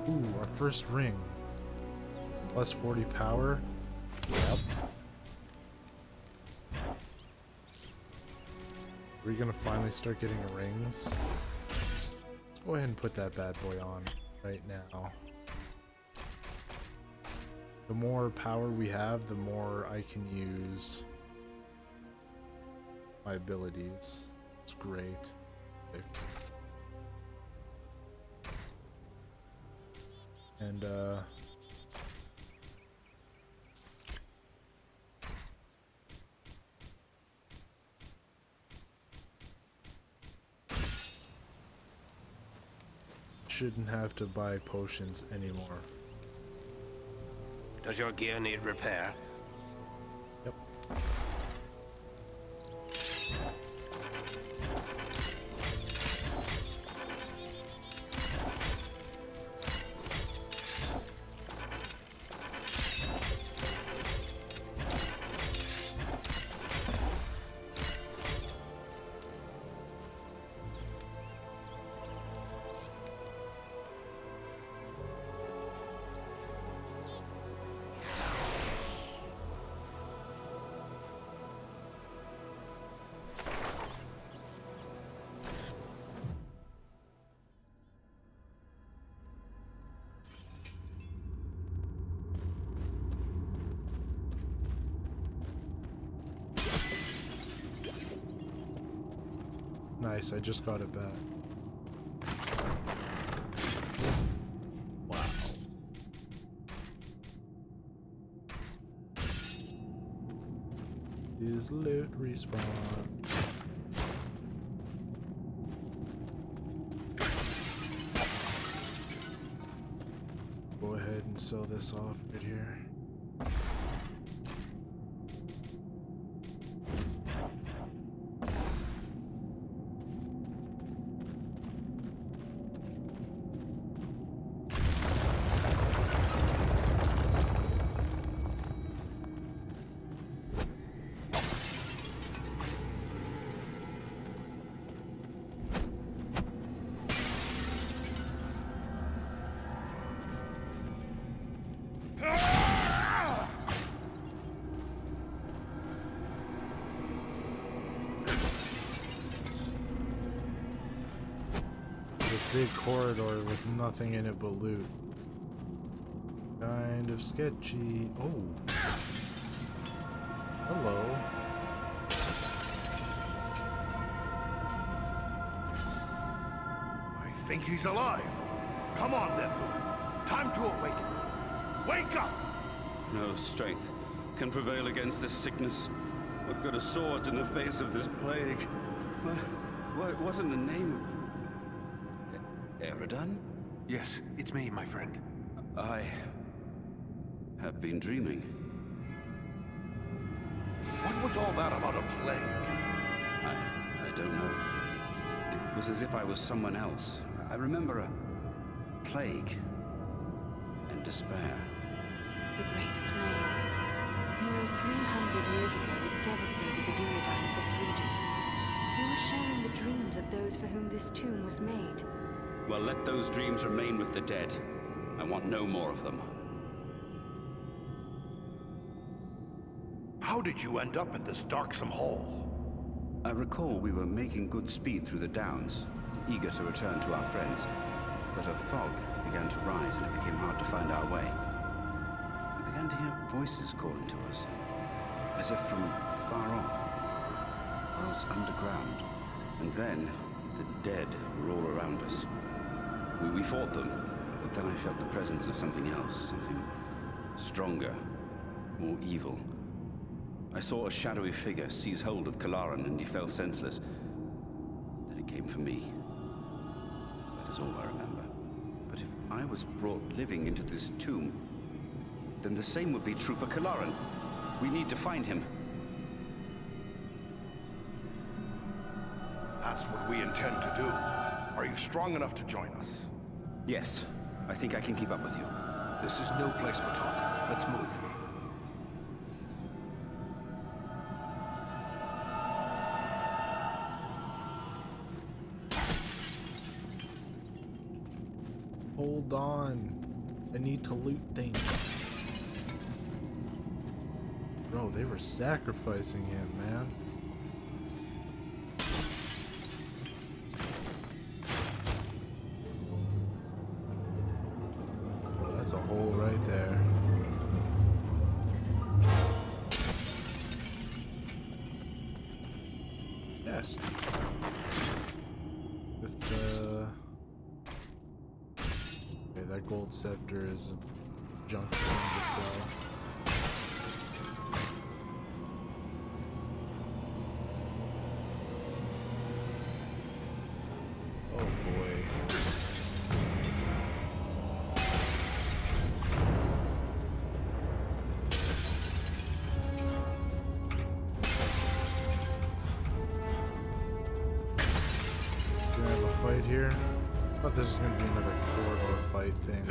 Ooh, our first ring. Plus 40 power. Yep. We're gonna finally start getting rings. Let's go ahead and put that bad boy on right now. The more power we have, the more I can use my abilities. It's great. And shouldn't have to buy potions anymore. Does your gear need repair? Yep. Nice, I just got it back. Wow. Is loot respawn. Go ahead and sell this off right here. Big corridor with nothing in it but loot. Kind of sketchy. Oh. Hello. I think he's alive. Come on then, Luke. Time to awaken. Wake up! No strength can prevail against this sickness. What good are swords in the face of this plague? What in the name of... Eridan? Yes, it's me, my friend. I have been dreaming. What was all that about a plague? I don't know. It was as if I was someone else. I remember a plague and despair. The Great Plague. Nearly 300 years ago, it devastated the Dunedain of this region. You were sharing the dreams of those for whom this tomb was made. Well, let those dreams remain with the dead. I want no more of them. How did you end up in this darksome hole? I recall we were making good speed through the Downs, eager to return to our friends. But a fog began to rise and it became hard to find our way. We began to hear voices calling to us, as if from far off, or else underground. And then, the dead were all around us. We fought them, but then I felt the presence of something else, something stronger, more evil. I saw a shadowy figure seize hold of Kalaran and he fell senseless. Then it came for me. That is all I remember. But if I was brought living into this tomb, then the same would be true for Kalaran. We need to find him. That's what we intend to do. Are you strong enough to join us? Yes, I think I can keep up with you. This is no place for talk. Let's move. Hold on. I need to loot things. Bro, they were sacrificing him, man. Oh, that's a hole right there. Yes. With the... Okay, that gold scepter is a junk thing to sell. Oh boy. Do we have a fight here? I thought this was going to be another corridor fight thing.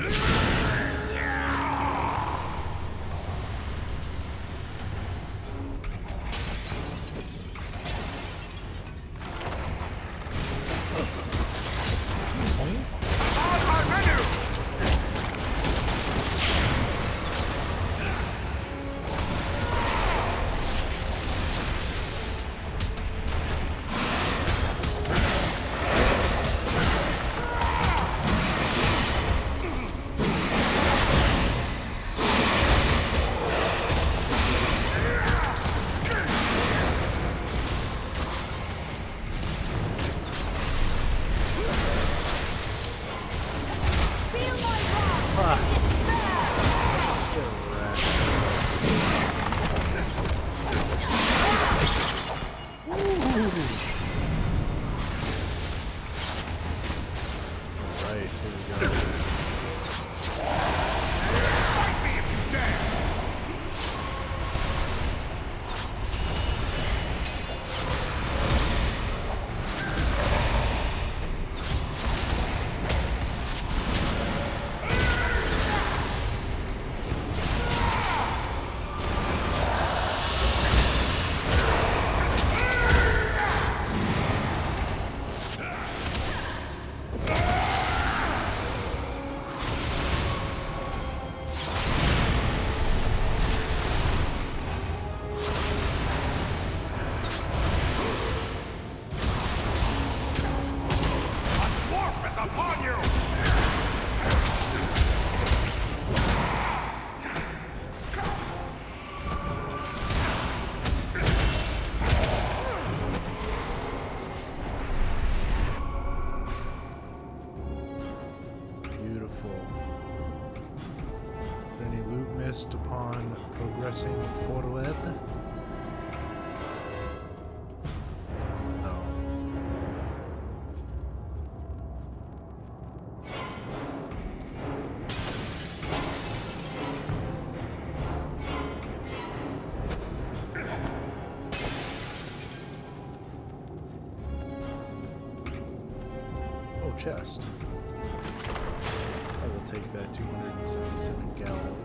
Upon progressing forward. No. Oh, chest. I will take that 277 gallon.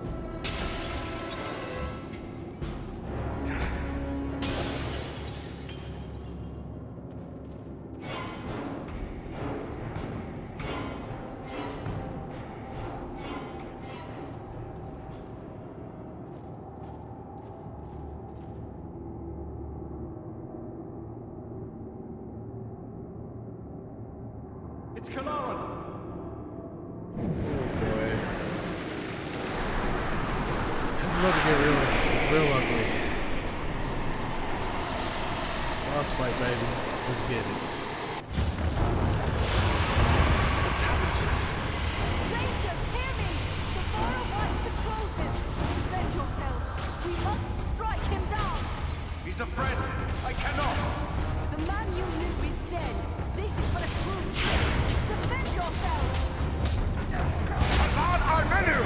It's Kalaran! Oh boy. It's about to get real ugly. Boss fight, baby. Let's get it. What's happened to him? Rangers, hear me! The Borough White patrols him! Defend yourselves! We must strike him down! He's a friend! I cannot! The man you knew is dead! This is but a cruise! Defend yourselves! Hazard Armenu!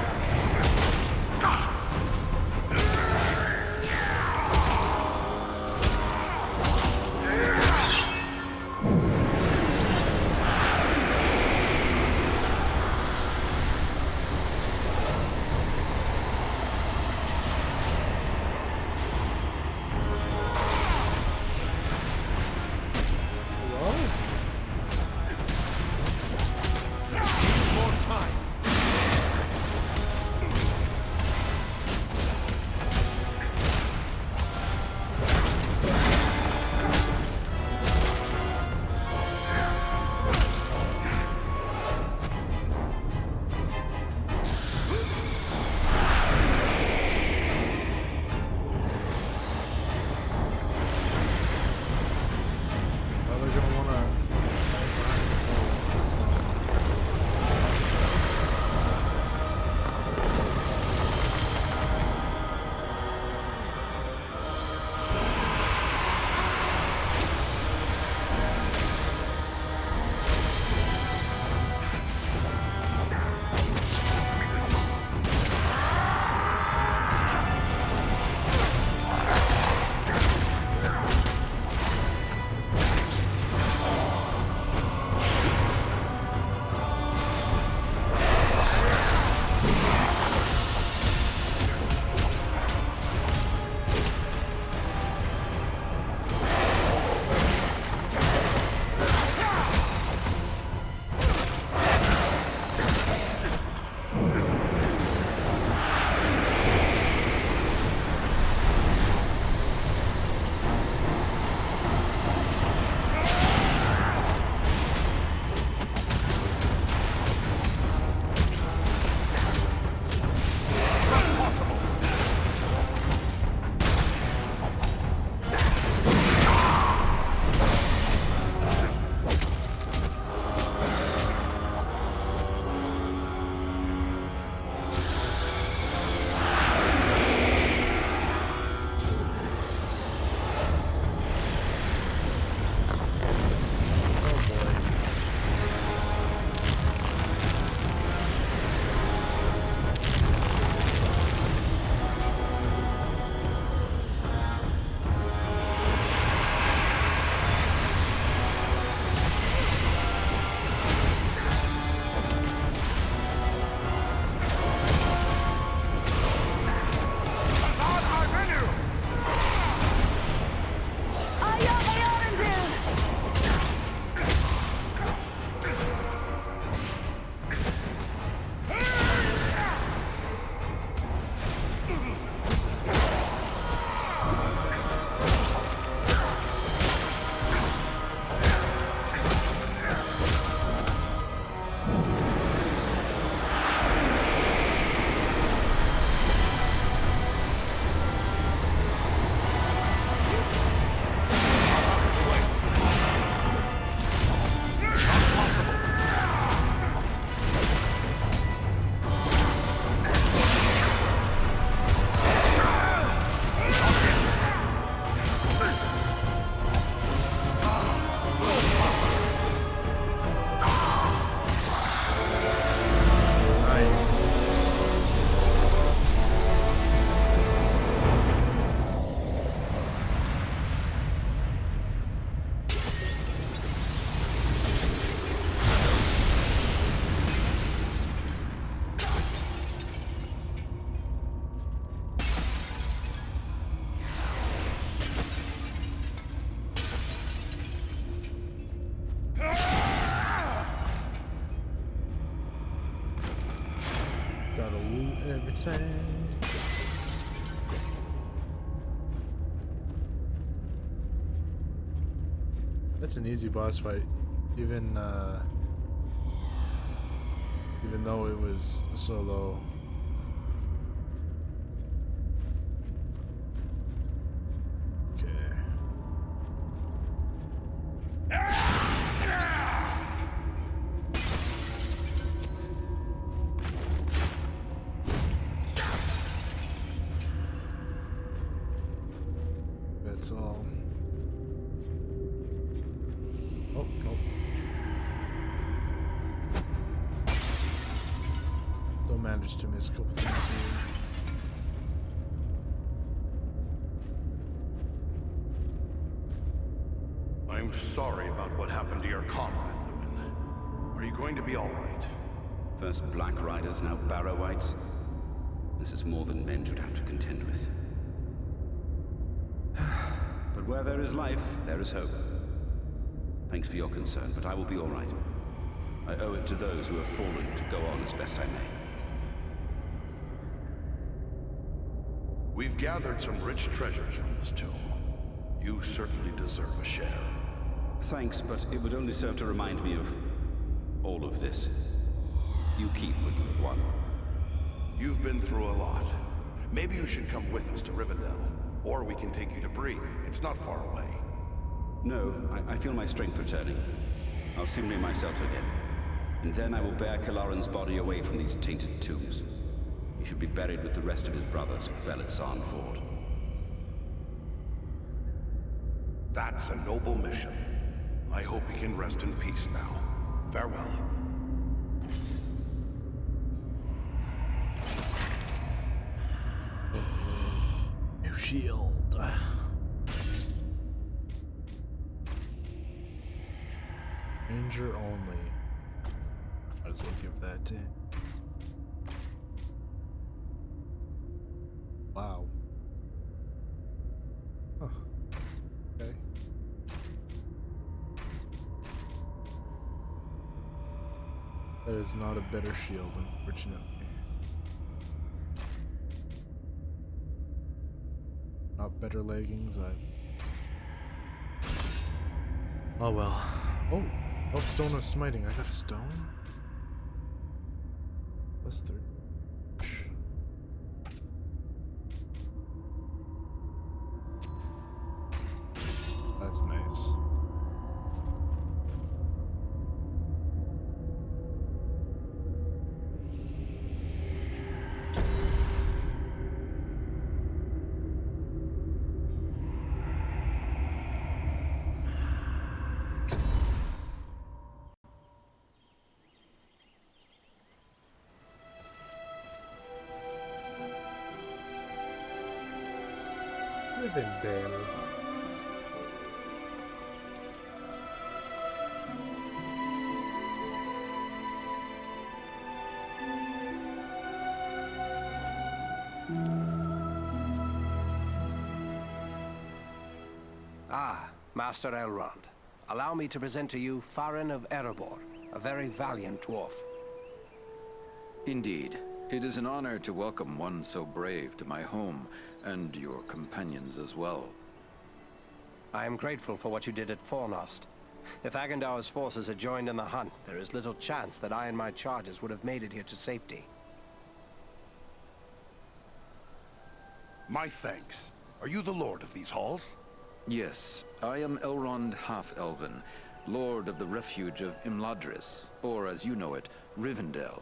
thing. That's an easy boss fight, even though it was solo. Okay. That's all. Oh, nope. Still managed to miss a couple things here. I'm sorry about what happened to your comrade, Lewin. Are you going to be all right? First Black Riders, now Barrow-wights. This is more than men should have to contend with. But where there is life, there is hope. Thanks for your concern, but I will be all right. I owe it to those who have fallen to go on as best I may. We've gathered some rich treasures from this tomb. You certainly deserve a share. Thanks, but it would only serve to remind me of all of this. You keep what you have won. You've been through a lot. Maybe you should come with us to Rivendell. Or we can take you to Bree. It's not far away. No, I feel my strength returning. I'll soon be myself again. And then I will bear Kalaran's body away from these tainted tombs. He should be buried with the rest of his brothers who fell at Sarn Ford. That's a noble mission. I hope you can rest in peace now. Farewell. New shield. Ranger only. Might as well give that to him. Wow. Huh. Okay. That is not a better shield, unfortunately. Not better leggings. Oh well. Oh, Stone of Smiting. I got a stone. Plus 30. That's nice. Rivendell. Ah, Master Elrond. Allow me to present to you Farin of Erebor, a very valiant dwarf. Indeed. It is an honor to welcome one so brave to my home, and your companions as well. I am grateful for what you did at Fornost. If Agandar's forces had joined in the hunt, there is little chance that I and my charges would have made it here to safety. My thanks. Are you the lord of these halls? Yes, I am Elrond Half-Elven, Lord of the Refuge of Imladris, or as you know it, Rivendell.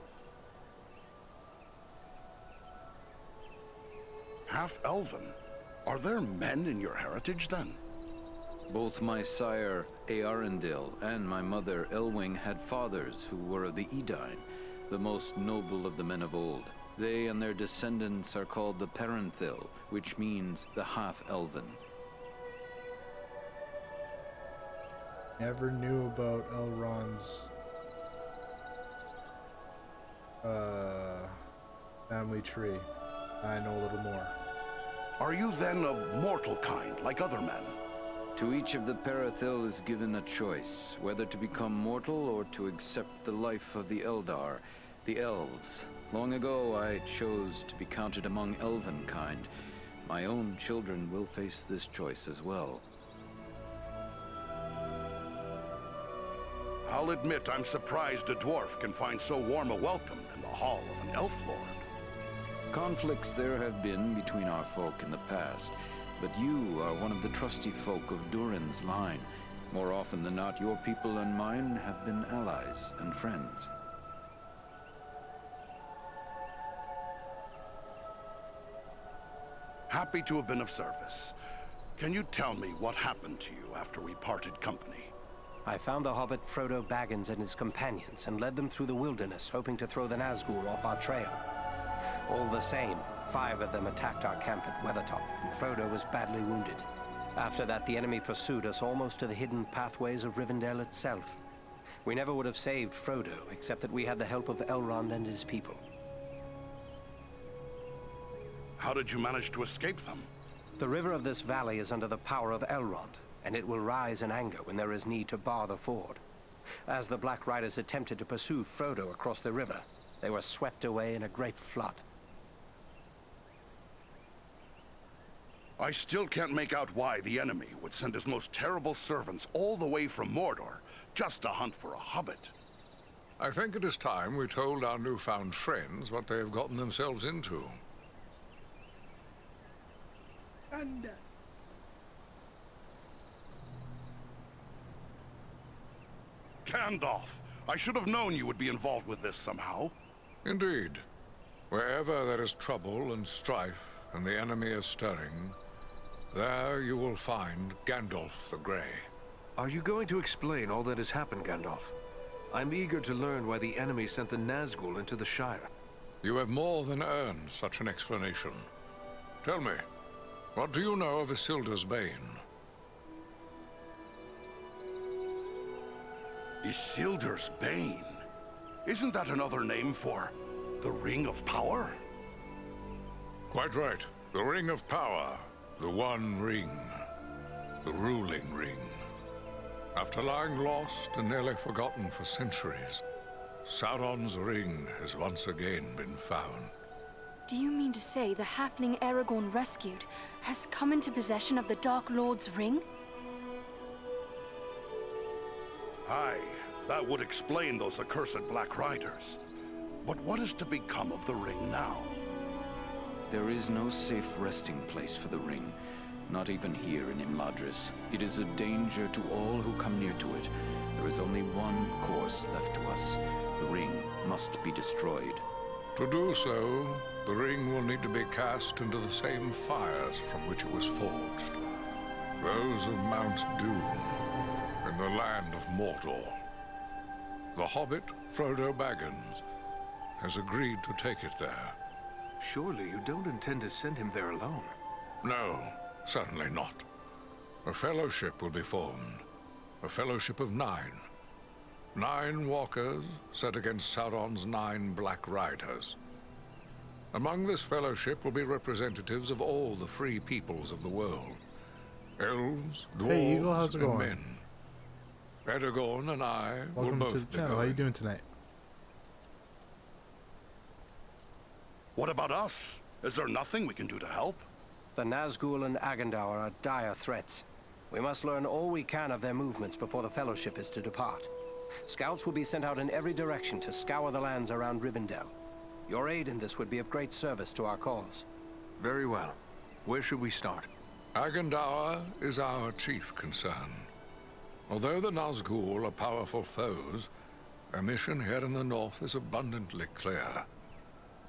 Half-Elven? Are there men in your heritage, then? Both my sire, Earendil, and my mother, Elwing, had fathers who were of the Edain, the most noble of the men of old. They and their descendants are called the Parenthil, which means the Half-Elven. Never knew about Elrond's family tree. I know a little more. Are you then of mortal kind, like other men? To each of the Parathil is given a choice, whether to become mortal or to accept the life of the Eldar, The elves. Long ago, I chose to be counted among elven kind. My own children will face this choice as well. I'll admit I'm surprised a dwarf can find so warm a welcome in the hall of an elf lord. Conflicts there have been between our folk in the past, but you are one of the trusty folk of Durin's line. More often than not, your people and mine have been allies and friends. Happy to have been of service. Can you tell me what happened to you after we parted company? I found the hobbit Frodo Baggins and his companions and led them through the wilderness, hoping to throw the Nazgul off our trail. All the same, 5 of them attacked our camp at Weathertop, and Frodo was badly wounded. After that, the enemy pursued us almost to the hidden pathways of Rivendell itself. We never would have saved Frodo, except that we had the help of Elrond and his people. How did you manage to escape them? The river of this valley is under the power of Elrond, and it will rise in anger when there is need to bar the ford. As the Black Riders attempted to pursue Frodo across the river, they were swept away in a great flood. I still can't make out why the enemy would send his most terrible servants all the way from Mordor just to hunt for a hobbit. I think it is time we told our newfound friends what they have gotten themselves into. Gandalf, I should have known you would be involved with this somehow. Indeed. Wherever there is trouble and strife, and the enemy is stirring, there you will find Gandalf the Grey. Are you going to explain all that has happened, Gandalf? I'm eager to learn why the enemy sent the Nazgul into the Shire. You have more than earned such an explanation. Tell me, what do you know of Isildur's Bane? Isildur's Bane? Isn't that another name for the Ring of Power? Quite right. The Ring of Power. The One Ring. The ruling ring. After lying lost and nearly forgotten for centuries, Sauron's ring has once again been found. Do you mean to say the halfling Aragorn rescued has come into possession of the Dark Lord's ring? Aye, that would explain those accursed Black Riders. But what is to become of the ring now? There is no safe resting place for the ring, not even here in Imladris. It is a danger to all who come near to it. There is only one course left to us. The ring must be destroyed. To do so, the ring will need to be cast into the same fires from which it was forged. Those of Mount Doom, in the land of Mordor. The hobbit, Frodo Baggins, has agreed to take it there. Surely you don't intend to send him there alone? No, certainly not. A fellowship will be formed. A fellowship of 9. 9 walkers set against Sauron's 9 Black Riders. Among this fellowship will be representatives of all the free peoples of the world. Elves, dwarves, Hey Eagle, how's it and going? men. Aragorn and I Welcome will to the both be channel. How going. you doing tonight? What about us? Is there nothing we can do to help? The Nazgul and Agandaur are dire threats. We must learn all we can of their movements before the Fellowship is to depart. Scouts will be sent out in every direction to scour the lands around Rivendell. Your aid in this would be of great service to our cause. Very well. Where should we start? Agandaur is our chief concern. Although the Nazgul are powerful foes, their mission here in the north is abundantly clear.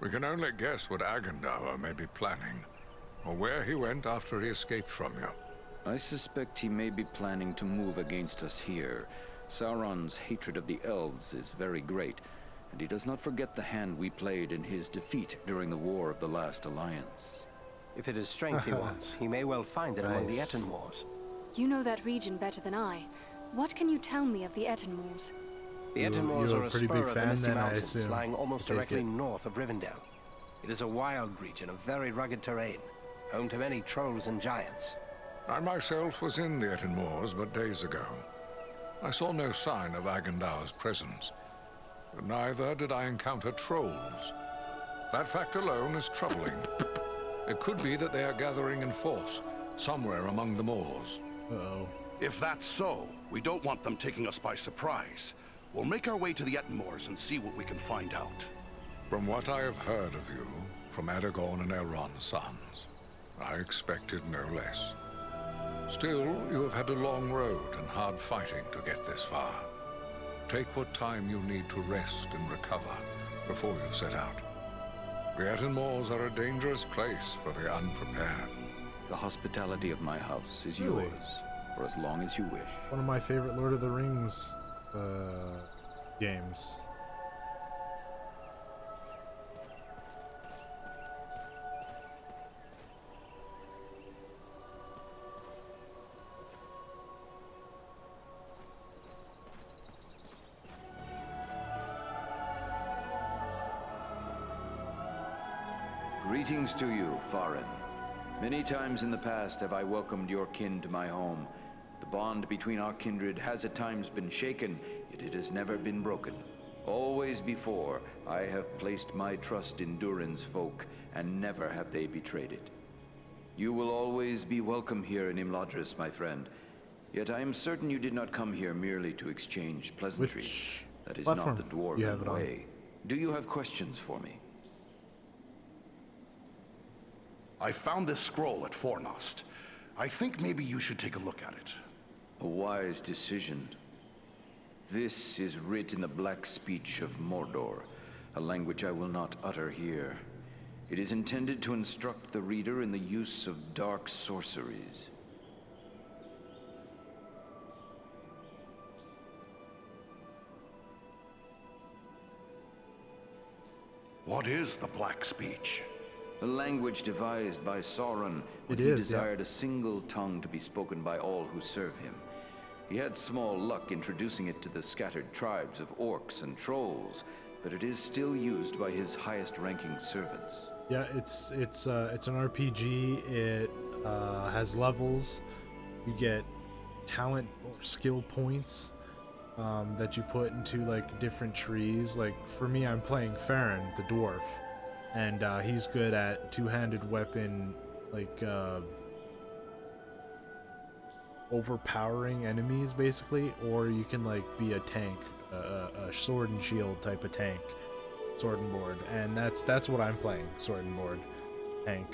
We can only guess what Agandaur may be planning, or where he went after he escaped from you. I suspect he may be planning to move against us here. Sauron's hatred of the elves is very great, and he does not forget the hand we played in his defeat during the War of the Last Alliance. If it is strength he wants, he may well find it among the Nice. Etten-Moors. You know that region better than I. What can you tell me of the Etten-Moors? The You- Etten-Moors you're are a a pretty spur big of the fan Misty then, I Mountains, assume. lying almost I take directly it. north of Rivendell. It is a wild region of very rugged terrain, home to many trolls and giants. I myself was in the Etten Moors but days ago. I saw no sign of Agandaur's presence. Neither did I encounter trolls. That fact alone is troubling. It could be that they are gathering in force, somewhere among the moors. Uh-oh. If that's so, we don't want them taking us by surprise. We'll make our way to the Ettenmoors and see what we can find out. From what I have heard of you, from Aragorn and Elrond's sons, I expected no less. Still, you have had a long road and hard fighting to get this far. Take what time you need to rest and recover before you set out. The Ettenmoors are a dangerous place for the unprepared. The hospitality of my house is Really? yours for as long as you wish. One of my favorite Lord of the Rings games. Greetings to you, Farin. Many times in the past have I welcomed your kin to my home. The bond between our kindred has at times been shaken, yet it has never been broken. Always before, I have placed my trust in Durin's folk, and never have they betrayed it. You will always be welcome here in Imladris, my friend. Yet I am certain you did not come here merely to exchange pleasantries. Which That is platform not the you have Dwarven it on? way. Do you have questions for me? I found this scroll at Fornost. I think maybe you should take a look at it. A wise decision. This is writ in the black speech of Mordor, a language I will not utter here. It is intended to instruct the reader in the use of dark sorceries. What is the Black Speech? A language devised by Sauron when It he is, desired a single tongue to be spoken by all who serve him. He had small luck introducing it to the scattered tribes of orcs and trolls, but it is still used by his highest-ranking servants. Yeah, it's an RPG. It has levels. You get talent or skill points that you put into like different trees. Like for me, I'm playing Farron, the dwarf, and he's good at two-handed weapon, like overpowering enemies basically, or you can like be a tank, a sword and shield type of tank, sword and board, and that's what I'm playing, sword and board tank.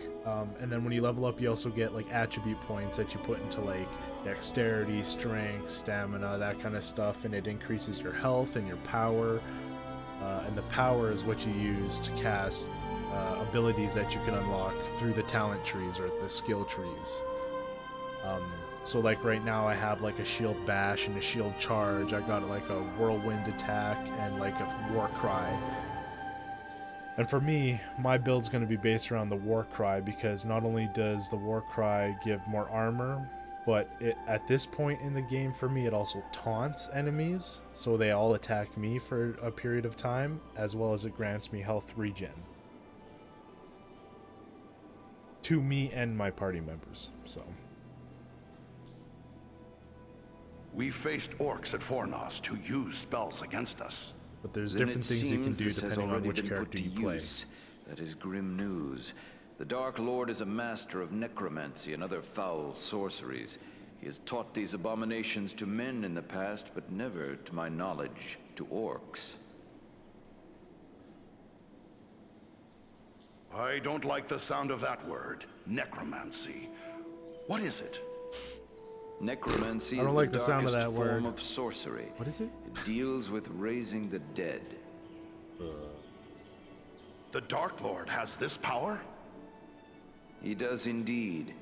And then when you level up, you also get like attribute points that you put into like dexterity, strength, stamina, that kind of stuff, and it increases your health and your power. And the power is what you use to cast abilities that you can unlock through the talent trees or the skill trees. So like right now I have like a shield bash and a shield charge. I got like a whirlwind attack and like a war cry. And for me, my build's going to be based around the war cry, because not only does the war cry give more armor, but at this point in the game for me it also taunts enemies, so they all attack me for a period of time, as well as it grants me health regen to me and my party members. So We faced orcs at Fornost who used spells against us. but there's Then different it things you can seems do this has depending on already which been put character to you play. use. That is grim news. The Dark Lord is a master of necromancy and other foul sorceries. He has taught these abominations to men in the past, but never, to my knowledge, to orcs. I don't like the sound of that word, necromancy. What is it? Necromancy I is don't the like the sound of darkest that form word. of sorcery. What is it? It deals with raising the dead. The Dark Lord has this power? He does indeed.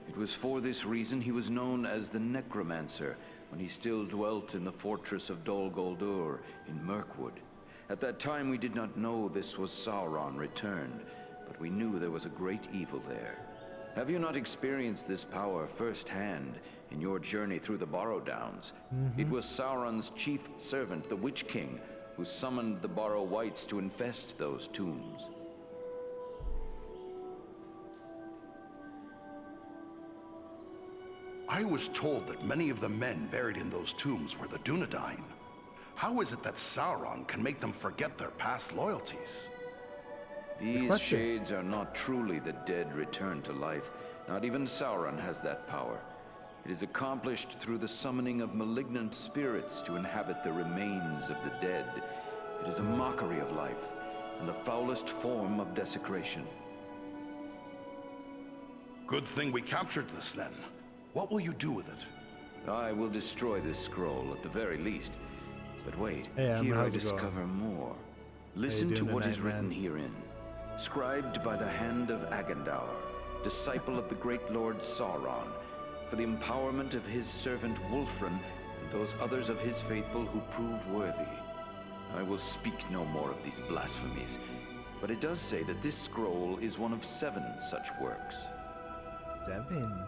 It was for this reason he was known as the Necromancer when he still dwelt in the fortress of Dol Guldur in Mirkwood. At that time we did not know this was Sauron returned, but we knew there was a great evil there. Have you not experienced this power firsthand in your journey through the Borrow Downs? It was Sauron's chief servant, the Witch King, who summoned the Borrow Wights to infest those tombs. I was told that many of the men buried in those tombs were the Dunedain. How is it that Sauron can make them forget their past loyalties? These question. shades are not truly the dead returned to life. Not even Sauron has that power. It is accomplished through the summoning of malignant spirits to inhabit the remains of the dead. It is a mockery of life, and the foulest form of desecration. Good thing we captured this, then. What will you do with it? I will destroy this scroll at the very least. But wait, Hey, Amber, here I how's it going? discover more. Listen to doing what tonight, is written man? herein. Scribed by the hand of Agandaur, disciple of the great Lord Sauron, for the empowerment of his servant Wulfren and those others of his faithful who prove worthy. I will speak no more of these blasphemies, but it does say that this scroll is one of 7 such works. 7.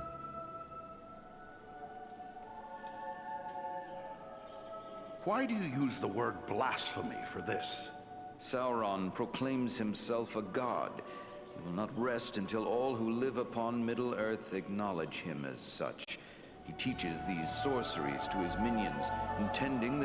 Why do you use the word blasphemy for this? Sauron proclaims himself a god. He will not rest until all who live upon Middle-earth acknowledge him as such. He teaches these sorceries to his minions, intending that